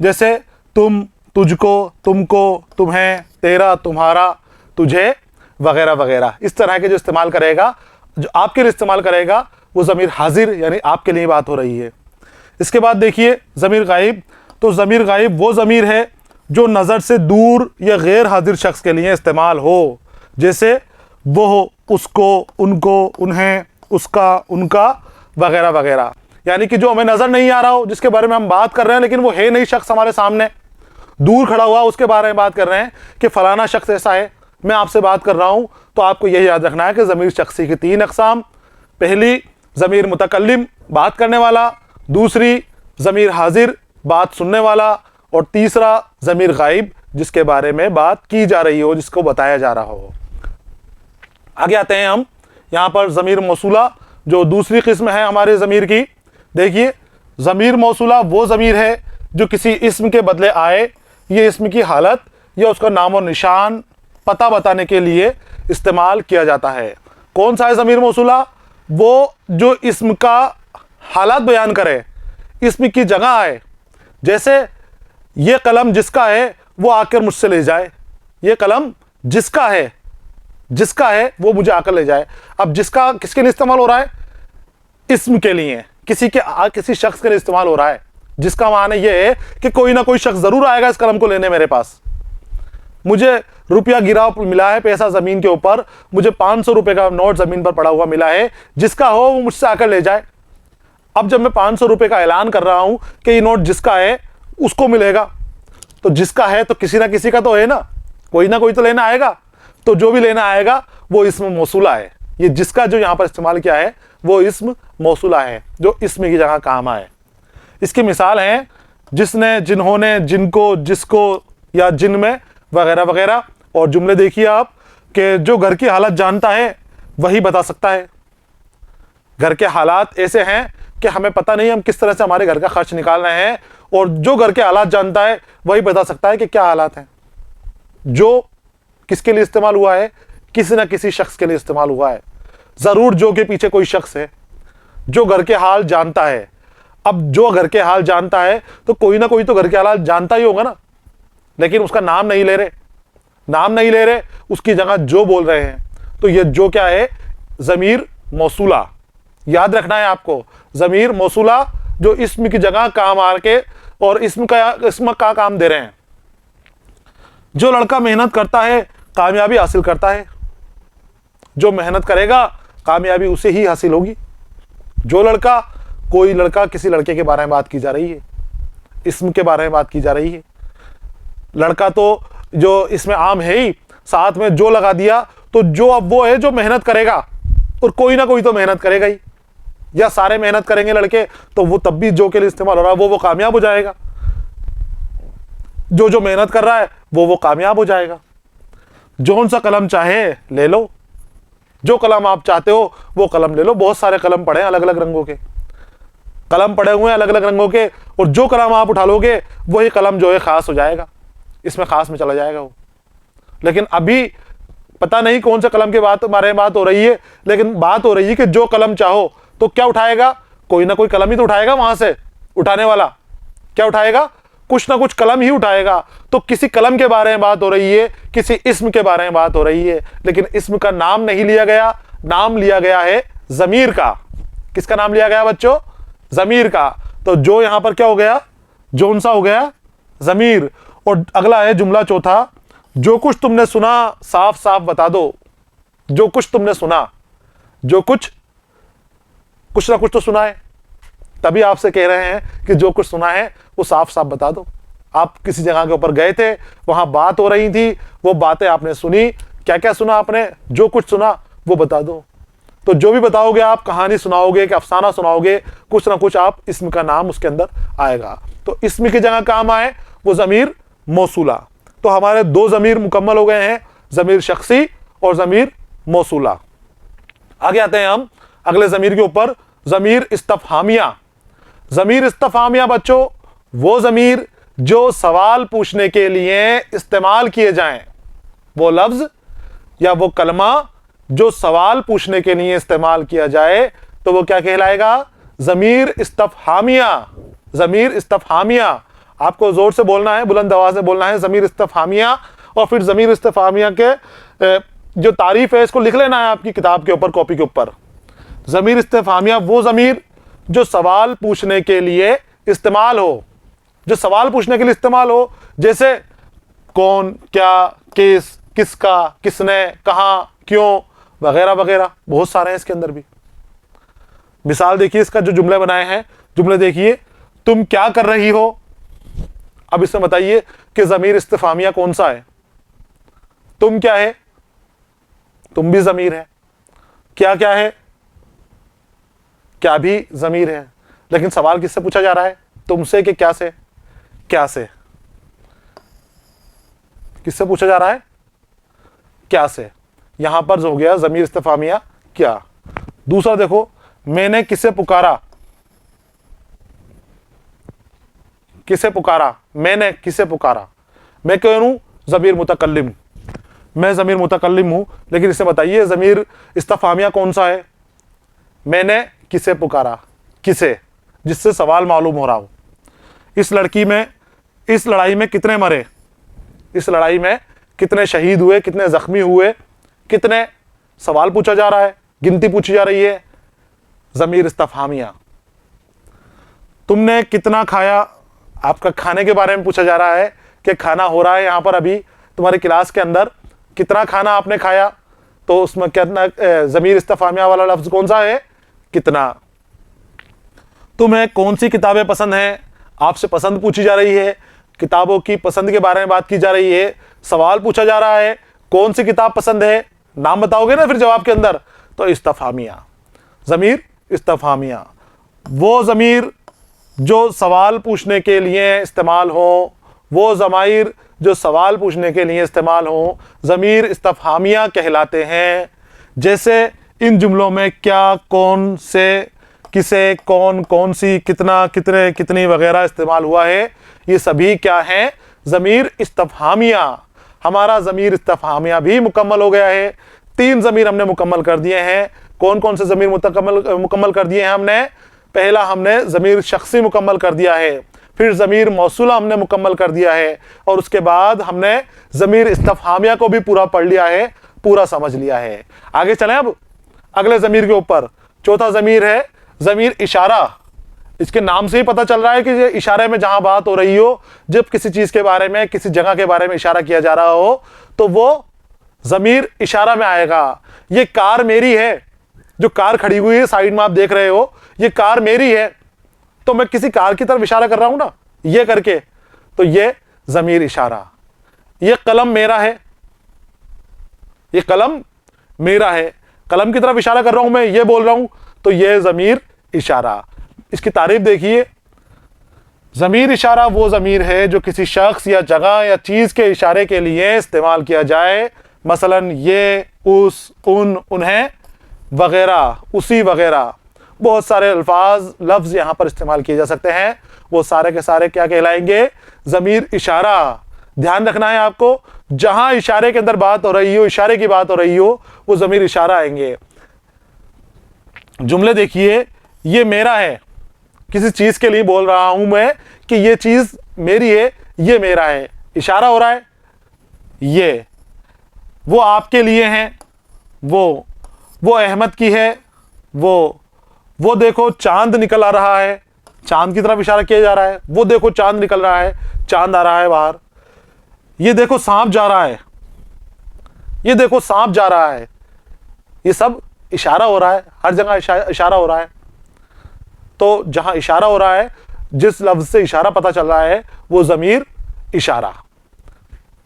जैसे तुम, तुझको, तुमको, तुम्हें, तेरा, तुम्हारा, तुझे, वगैरह वगैरह। इस तरह के जो इस्तेमाल करेगा, जो आपके लिए इस्तेमाल करेगा, वो ज़मीर हाजिर यानी आपके लिए बात हो रही है। इसके बाद देखिए ज़मीर गायब। तो ज़मीर गायब वो ज़मीर है जो नज़र से दूर या गैर हाजिर शख्स के लिए इस्तेमाल हो। जैसे वो, उसको, उनको, उन्हें, उसका, उनका, वगैरह वगैरह। यानी कि जो हमें नजर नहीं आ रहा हो, जिसके बारे में हम बात कर रहे हैं लेकिन वो है नहीं शख्स हमारे सामने, दूर खड़ा हुआ, उसके बारे में बात कर रहे हैं कि फलाना शख्स ऐसा है, मैं आपसे बात कर रहा हूं। तो आपको यही याद रखना है कि ज़मीर शख्सी की 3 अक़साम, पहली ज़मीर मुतकल्लिम बात करने वाला, दूसरी ज़मीर हाजिर बात सुनने वाला, और तीसरा ज़मीर गायब जिसके बारे में बात की जा रही हो, जिसको बताया जा रहा हो। आगे आते हैं हम यहाँ पर ज़मीर मौसूला जो दूसरी किस्म है हमारे ज़मीर की। देखिए, ज़मीर मौसूला वो ज़मीर है जो किसी इस्म के बदले आए, ये इस्म की हालत या उसका नाम और निशान पता बताने के लिए इस्तेमाल किया जाता है। कौन सा है ज़मीर मौसूला? वो जो इस्म का हालत बयान करे, इस्म की जगह आए। जैसे ये कलम जिसका है वो आकर मुझसे ले जाए, ये कलम जिसका है वो मुझे आकर ले जाए। अब जिसका किसके लिए इस्तेमाल हो रहा है? इस्म के लिए, किसी शख्स के लिए इस्तेमाल हो रहा है। जिसका माने ये है कि कोई ना कोई शख्स जरूर आएगा इस कलम को लेने मेरे पास। मुझे रुपया गिरा मिला है, पैसा जमीन के ऊपर, मुझे 500 रुपए का नोट जमीन पर पड़ा हुआ मिला है, जिसका हो वो मुझसे आकर ले जाए। अब जब मैं 500 रुपए का ऐलान कर रहा हूं कि ये नोट जिसका है उसको मिलेगा, तो जिसका है तो किसी ना किसी का तो है ना, कोई ना कोई तो लेना आएगा। तो जो भी लेना आएगा वो इस्म मौसूला है। ये जिसका जो यहां पर इस्तेमाल किया है वो इस्म मौसूला है, जो इस्म की जगह काम आए। इसकी मिसाल है जिसने, जिन्होंने, जिनको, जिसको या जिनमें वगैरह वगैरह। और जुमले देखिए आप कि जो घर की हालत जानता है वही बता सकता है। घर के हालात ऐसे हैं कि हमें पता नहीं हम किस तरह से हमारे घर का खर्च निकाल रहे हैं, और जो घर के हालात जानता है वही बता सकता है कि क्या हालात हैं। जो किसके लिए इस्तेमाल हुआ है? किसी ना किसी शख्स के लिए इस्तेमाल हुआ है। जरूर जो के पीछे कोई शख्स है जो घर के हाल जानता है। अब जो घर के हाल जानता है तो कोई ना कोई तो घर के हालात जानता ही होगा ना, लेकिन उसका नाम नहीं ले रहे, उसकी जगह जो बोल रहे हैं। तो ये जो क्या है? ज़मीर मौसूला। याद रखना है आपको, ज़मीर मौसूला जो इस्म की जगह काम आ के और इस्म का काम दे रहे हैं। जो लड़का मेहनत करता है कामयाबी हासिल करता है। जो मेहनत करेगा कामयाबी उसे ही हासिल होगी। जो लड़का, कोई लड़का, किसी लड़के के बारे में बात की जा रही है, इस्म के बारे में बात की जा रही है। लड़का तो जो इसमें आम है ही, साथ में जो लगा दिया तो जो अब वो है जो मेहनत करेगा, और कोई ना कोई तो मेहनत करेगा ही, या सारे मेहनत करेंगे लड़के तो वो तब भी जो के लिए इस्तेमाल हो रहा है वो कामयाब हो जाएगा। जो मेहनत कर रहा है वो कामयाब हो जाएगा। जौन सा कलम चाहे ले लो, जो कलम आप चाहते हो वो कलम ले लो। बहुत सारे कलम पड़े हैं, अलग अलग रंगों के कलम पड़े हुए हैं, अलग अलग रंगों के, और जो कलम आप उठा लोगे वही कलम जो है खास हो जाएगा, इसमें खास में चला जाएगा वो। लेकिन अभी पता नहीं कौन से कलम के बारे में बात हो रही है, लेकिन बात हो रही है कि जो कलम चाहो तो क्या उठाएगा? कोई ना कोई कलम ही तो उठाएगा। वहां से उठाने वाला क्या उठाएगा? कुछ ना कुछ कलम ही उठाएगा। तो किसी कलम के बारे में बात हो रही है, किसी इस्म के बारे में बात हो रही है, लेकिन इस्म का नाम नहीं लिया गया, नाम लिया गया है ज़मीर का। किसका नाम लिया गया बच्चों? ज़मीर का। तो जो यहां पर क्या हो गया? जौन सा हो गया? ज़मीर। और अगला है जुमला चौथा, जो कुछ तुमने सुना साफ साफ बता दो। जो कुछ तुमने सुना, जो कुछ ना कुछ तो सुना है, तभी आपसे कह रहे हैं कि जो कुछ सुना है वो साफ साफ बता दो। आप किसी जगह के ऊपर गए थे, वहां बात हो रही थी, वो बातें आपने सुनी, क्या क्या सुना आपने? जो कुछ सुना वो बता दो। तो जो भी बताओगे आप, कहानी सुनाओगे कि अफसाना सुनाओगे, कुछ ना कुछ आप इस्म का नाम उसके अंदर आएगा। तो इस्म की जगह काम आए वो ज़मीर मौसूला। तो हमारे 2 ज़मीर मुकम्मल हो गए हैं, ज़मीर शख्सी और ज़मीर मौसूला। आगे आते हैं हम अगले ज़मीर के ऊपर, ज़मीर इस्तफ़हामिया। ज़मीर इस्तफ़हामिया बच्चों वो ज़मीर जो सवाल पूछने के लिए इस्तेमाल किए जाएं। वो लफ्ज़ या वो कलमा जो सवाल पूछने के लिए इस्तेमाल किया जाए तो वो क्या कहलाएगा? ज़मीर इस्तफ़हामिया। ज़मीर इस्तफ़हामिया। आपको जोर से बोलना है, बुलंद आवाज में बोलना है, ज़मीर इस्तफ़हामिया। और फिर ज़मीर इस्तफ़हामिया के जो तारीफ है इसको लिख लेना है आपकी किताब के ऊपर, कॉपी के ऊपर। ज़मीर इस्तफ़हामिया वो ज़मीर जो सवाल पूछने के लिए इस्तेमाल हो, जो सवाल पूछने के लिए इस्तेमाल हो। जैसे कौन, क्या, किस, किसका, किसने, कहाँ, क्यों, वगैरह वगैरह। बहुत सारे हैं इसके अंदर भी। मिसाल देखिए, इसका जो जुमले बनाए हैं, जुमले देखिए, तुम क्या कर रही हो। अब इसमें बताइए कि ज़मीर इस्तिफामिया कौन सा है। तुम क्या है, तुम भी ज़मीर है। क्या क्या है, क्या भी ज़मीर है। लेकिन सवाल किससे पूछा जा रहा है, तुमसे कि क्या से, क्या से, किससे पूछा जा रहा है, क्या से। यहां पर जो हो गया ज़मीर इस्तिफामिया क्या। दूसरा देखो, मैंने किसे पुकारा, किसे पुकारा, मैंने किसे पुकारा। मैं कौन हूं, ज़मीर मुतकल्लिम, मैं ज़मीर मुतकल्लिम हूं। लेकिन इसे बताइए ज़मीर इस्तिफामिया कौन सा है। मैंने किसे पुकारा, किसे, जिससे सवाल मालूम हो रहा हो। इस लड़की में, इस लड़ाई में कितने मरे, इस लड़ाई में कितने शहीद हुए, कितने जख्मी हुए, कितने, सवाल पूछा जा रहा है, गिनती पूछी जा रही है। ज़मीर इस्तिफहामिया। तुमने कितना खाया, आपका खाने के बारे में पूछा जा रहा है कि खाना हो रहा है यहां पर अभी तुम्हारी क्लास के अंदर, कितना खाना आपने खाया। तो उसमें कितना, ज़मीर इस्तिफहामिया वाला लफ्ज कौन सा है, कितना। तुम्हें कौन सी किताबें पसंद हैं, आपसे पसंद पूछी जा रही है, किताबों की पसंद के बारे में बात की जा रही है। सवाल पूछा जा रहा है कौन सी किताब पसंद है, नाम बताओगे ना फिर जवाब के अंदर। तो इस्तिफहामिया, ज़मीर इस्तिफहामिया, वो ज़मीर जो सवाल पूछने के लिए इस्तेमाल हो, वो ज़माइर जो सवाल पूछने के लिए इस्तेमाल हो, ज़मीर इस्तिफहामिया कहलाते हैं। जैसे इन जुमलों में क्या, कौन से, किसे, कौन, कौन सी, कितना, कितने, कितनी वगैरह इस्तेमाल हुआ है, ये सभी क्या हैं, ज़मीर इस्तिफहामिया। हमारा ज़मीर इस्तिफहामिया भी मुकम्मल हो गया है। 3 ज़मीर हमने मुकम्मल कर दिए हैं। कौन कौन से ज़मीर मुकम्मल कर दिए हैं हमने। पहला हमने ज़मीर शख्सी मुकम्मल कर दिया है, फिर ज़मीर मौसूला हमने मुकम्मल कर दिया है, और उसके बाद हमने ज़मीर इस्तिफहामिया को भी पूरा पढ़ लिया है, पूरा समझ लिया है। आगे चलें अब अगले ज़मीर के ऊपर। चौथा ज़मीर है ज़मीर इशारा। इसके नाम से ही पता चल रहा है कि ये इशारे में जहां बात हो रही हो, जब किसी चीज़ के बारे में, किसी जगह के बारे में इशारा किया जा रहा हो, तो वो ज़मीर इशारा में आएगा। ये कार मेरी है, जो कार खड़ी हुई है साइड में आप देख रहे हो, ये कार मेरी है, तो मैं किसी कार की तरफ इशारा कर रहा हूं ना, ये करके, तो ये ज़मीर इशारा। ये कलम मेरा है, ये कलम मेरा है, कलम की तरफ इशारा कर रहा हूं मैं, ये बोल रहा हूं, तो ये ज़मीर इशारा। इसकी तारीफ देखिए, ज़मीर इशारा वो ज़मीर है जो किसी शख्स या जगह या चीज़ के इशारे के लिए इस्तेमाल किया जाए। मसलन ये, उस, उन, उन्हें वगैरह, उसी वगैरह, बहुत सारे अल्फाज, लफ्ज़ यहाँ पर इस्तेमाल किए जा सकते हैं। वो सारे के सारे क्या कहलाएंगे, ज़मीर इशारा। ध्यान रखना है आपको, जहां इशारे के अंदर बात हो रही हो, इशारे की बात हो रही हो, वो ज़मीर इशारा आएंगे। जुमले देखिए, ये मेरा है, किसी चीज़ के लिए बोल रहा हूं मैं कि ये चीज़ मेरी है, ये मेरा है, इशारा हो रहा है। ये, वो आपके लिए हैं, वो अहमद की है, वो देखो चांद निकल आ रहा है, चांद की तरफ इशारा किया जा रहा है। वो देखो चांद निकल रहा है, चांद आ रहा है बाहर। ये देखो सांप जा रहा है, ये देखो सांप जा रहा है। ये सब इशारा हो रहा है, हर जगह इशारा हो रहा है। तो जहां इशारा हो रहा है, जिस लफ्ज से इशारा पता चल रहा है, वो ज़मीर इशारा।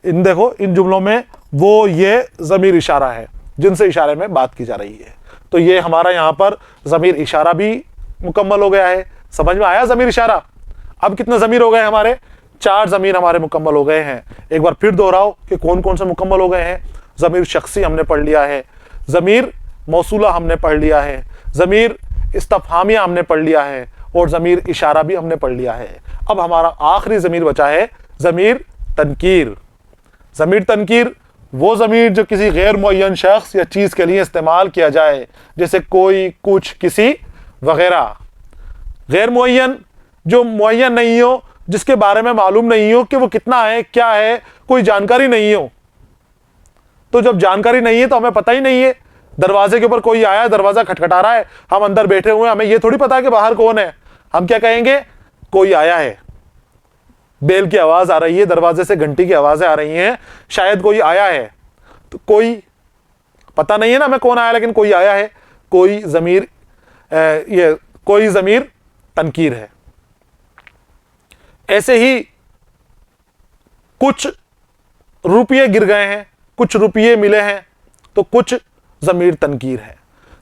इन देखो, इन जुमलों में वो ये ज़मीर इशारा है जिनसे इशारे में बात की जा रही है। तो ये हमारा यहाँ पर ज़मीर इशारा भी मुकम्मल हो गया है। समझ में आया ज़मीर इशारा। अब कितने ज़मीर हो गए हमारे, 4 ज़मीर हमारे मुकम्मल हो गए हैं। एक बार फिर दोहराओ कि कौन कौन से मुकम्मल हो गए हैं। ज़मीर शख्सी हमने पढ़ लिया है, ज़मीर मौसूला हमने पढ़ लिया है, ज़मीर इस्तिफहामिया हमने पढ़ लिया है, और ज़मीर इशारा भी हमने पढ़ लिया है। अब हमारा आखिरी ज़मीर बचा है ज़मीर तनकीर। ज़मीर तनकीर वो ज़मीर जो किसी गैर मुअय्यन शख्स या चीज़ के लिए इस्तेमाल किया जाए, जैसे कोई, कुछ, किसी वगैरह। गैर मुअय्यन, जो मुअय्यन नहीं हो, जिसके बारे में मालूम नहीं हो कि वो कितना है, क्या है, कोई जानकारी नहीं हो। तो जब जानकारी नहीं है तो हमें पता ही नहीं है। दरवाजे के ऊपर कोई आया, दरवाज़ा खटखटा रहा है, हम अंदर बैठे हुए हैं, हमें ये थोड़ी पता है कि बाहर कौन है। हम क्या कहेंगे, कोई आया है, बेल की आवाज़ आ रही है, दरवाजे से घंटी की आवाज़ें आ रही हैं, शायद कोई आया है। तो कोई, पता नहीं है ना हमें कौन आया, लेकिन कोई आया है। कोई ज़मीर, ये कोई ज़मीर तनकीर है। ऐसे ही कुछ रुपये गिर गए हैं, कुछ रुपये मिले हैं, तो कुछ ज़मीर तनकीर है।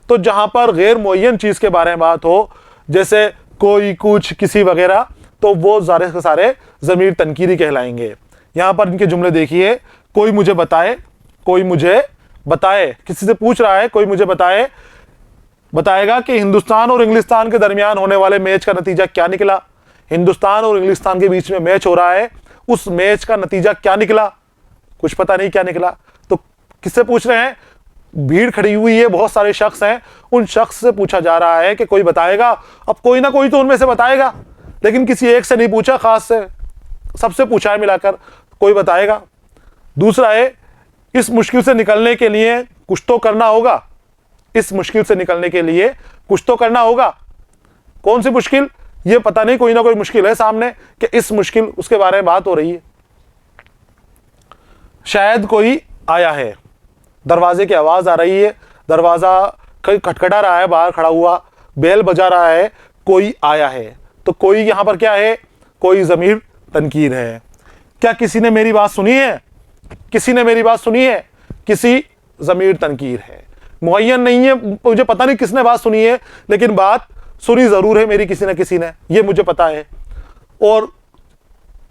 तो जहां पर गैर मुअय्यन चीज़ के बारे में बात हो, जैसे कोई, कुछ, किसी वगैरह, तो वो सारे के सारे ज़मीर तनकीरी कहलाएंगे। यहां पर इनके जुमले देखिए, कोई मुझे बताए, कोई मुझे बताए, किसी से पूछ रहा है कोई मुझे बताए, बताएगा कि हिंदुस्तान और इंग्लिस्तान के दरमियान होने वाले मैच का नतीजा क्या निकला। हिंदुस्तान और इंग्लिस्तान के बीच में मैच हो रहा है, उस मैच का नतीजा क्या निकला, कुछ पता नहीं क्या निकला। तो किससे पूछ रहे हैं? भीड़ खड़ी हुई है, बहुत सारे शख्स हैं, उन शख्स से पूछा जा रहा है कि कोई बताएगा। अब कोई ना कोई तो उनमें से बताएगा, लेकिन किसी एक से नहीं पूछा, खास से सबसे पूछा है मिलाकर, कोई बताएगा। दूसरा है, इस मुश्किल से निकलने के लिए कुछ तो करना होगा, इस मुश्किल से निकलने के लिए कुछ तो करना होगा। कौन सी मुश्किल? ये पता नहीं, कोई ना कोई मुश्किल है सामने, कि इस मुश्किल, उसके बारे में बात हो रही है। शायद कोई आया है, दरवाजे की आवाज आ रही है, दरवाजा खटखटा रहा है, बाहर खड़ा हुआ बेल बजा रहा है, कोई आया है। तो कोई यहां पर क्या है? कोई ज़मीर तनकीर है। क्या किसी ने मेरी बात सुनी है? किसी ने मेरी बात सुनी है? किसी ज़मीर तनकीर है। मुअय्यन नहीं है, मुझे पता नहीं किसने बात सुनी है, लेकिन बात सुनी ज़रूर है मेरी किसी न किसी ने, ये मुझे पता है, और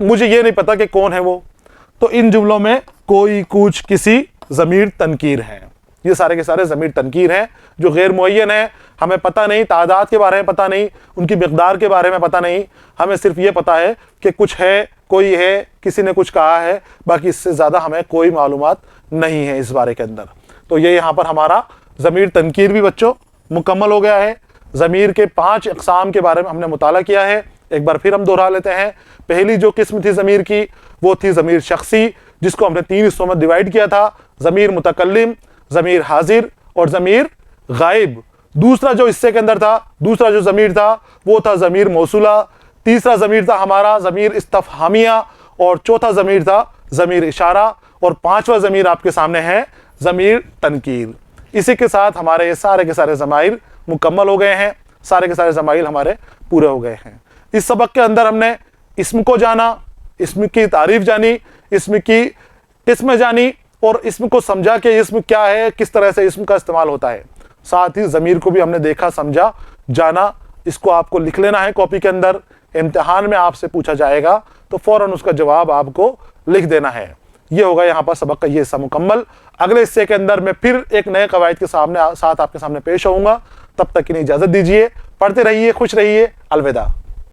मुझे ये नहीं पता कि कौन है वो। तो इन जुमलों में कोई, कुछ, किसी ज़मीर तनकीर है। ये सारे के सारे ज़मीर तनकीर हैं जो गैर मुअय्यन है। हमें पता नहीं, तादाद के बारे में पता नहीं, उनकी मिक़दार के बारे में पता नहीं, हमें सिर्फ ये पता है कि कुछ है, कोई है, किसी ने कुछ कहा है, बाकी इससे ज़्यादा हमें कोई मालूमात नहीं है इस बारे के अंदर। तो ये यहाँ पर हमारा ज़मीर तनकीर भी बच्चों मुकम्मल हो गया है। ज़मीर के 5 अक़साम के बारे में हमने मुताला किया है। एक बार फिर हम दोहरा लेते हैं। पहली जो किस्म थी ज़मीर की, वो थी ज़मीर शख्सी, जिसको हमने 3 हिस्सों में डिवाइड किया था, ज़मीर मुतकल्लिम, ज़मीर हाजिर और ज़मीर गायब। दूसरा जो हिस्से के अंदर था, दूसरा जो ज़मीर था, वो था ज़मीर मौसूला। तीसरा ज़मीर था हमारा ज़मीर इस्तफ़हामिया, और चौथा ज़मीर था ज़मीर इशारा, और 5वां ज़मीर आपके सामने है ज़मीर तनकीर। इसी के साथ हमारे ये सारे के सारे ज़माइर मुकम्मल हो गए हैं, सारे के सारे ज़माइल हमारे पूरे हो गए हैं। इस सबक के अंदर हमने इस्म को जाना, इस्म की तारीफ़ जानी, इस्म की किस्में जानी, और इस्म को समझा कि इस्म क्या है, किस तरह से इस्म का इस्तेमाल होता है। साथ ही ज़मीर को भी हमने देखा, समझा, जाना। इसको आपको लिख लेना है कॉपी के अंदर, इम्तिहान में आपसे पूछा जाएगा तो फ़ौरन उसका जवाब आपको लिख देना है। ये होगा यहाँ पर सबक का ये हिस्सा मुकम्मल। अगले हिस्से के अंदर मैं फिर एक नए कवायद के साथ आपके सामने पेश होऊंगा। तब तक की इजाज़त दीजिए। पढ़ते रहिए, खुश रहिए। अलविदा।